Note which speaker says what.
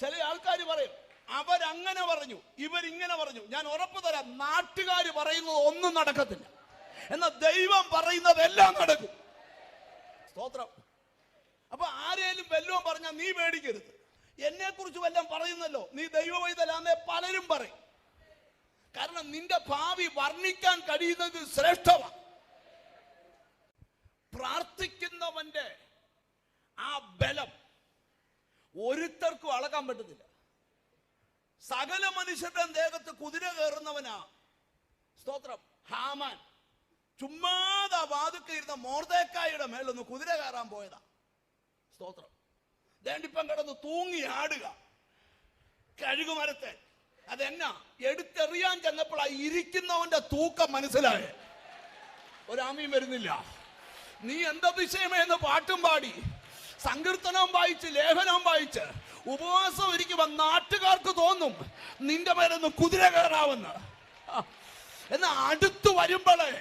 Speaker 1: ചില ആൾക്കാർ പറയും അവരങ്ങനെ പറഞ്ഞു, ഇവരിങ്ങനെ പറഞ്ഞു. ഞാൻ ഉറപ്പ് തരാം, നാട്ടുകാർ പറയുന്നത് ഒന്നും നടക്കത്തില്ല, എന്നാൽ ദൈവം പറയുന്നത് എല്ലാം നടക്കും. സ്തോത്രം. അപ്പൊ ആരേലും വല്ലതും പറഞ്ഞാൽ നീ പേടിക്കരുത്. എന്നെ കുറിച്ച് വല്ലതും പറയുന്നല്ലോ, നീ ദൈവവൈതലാന്നേ പലരും പറയും. കാരണം നിന്റെ ഭാവി വർണ്ണിക്കാൻ കഴിയുന്നത് ശ്രേഷ്ഠമാണ്. പ്രാർത്ഥിക്കുന്നവന്റെ ആ ബലം ഒരുത്തർക്കും അളക്കാൻ പറ്റത്തില്ല. സകല മനുഷ്യരുടെ ദേഹത്ത് കുതിര കയറുന്നവനാ. സ്തോത്രം. ഹാമാൻ ചുമ്മാതാ വാതുക്കെ ഇരുന്ന മോർദെഖായിയുടെ മേലൊന്ന് കുതിര കയറാൻ പോയതാ. സ്തോത്രം. ദേണ്ടിപ്പം കിടന്ന് തൂങ്ങി ആടുക കഴുകുമരത്തെ. അതെന്നാ എടുത്തെറിയാൻ ചെന്നപ്പോൾ ആ ഇരിക്കുന്നവന്റെ തൂക്കം മനസ്സിലായേ. ഒരാമയും വരുന്നില്ല. നീ എന്താ വിഷയമേന്ന് പാട്ടും പാടി, സങ്കീർത്തനം വായിച്ച്, ലേഖനം വായിച്ച്, ഉപവാസം ഇരിക്കുമ്പോ നാട്ടുകാർക്ക് തോന്നും നിന്റെ മേലൊന്ന് കുതിര കയറാവുന്ന. എന്നാ അടുത്തു വരുമ്പോഴേ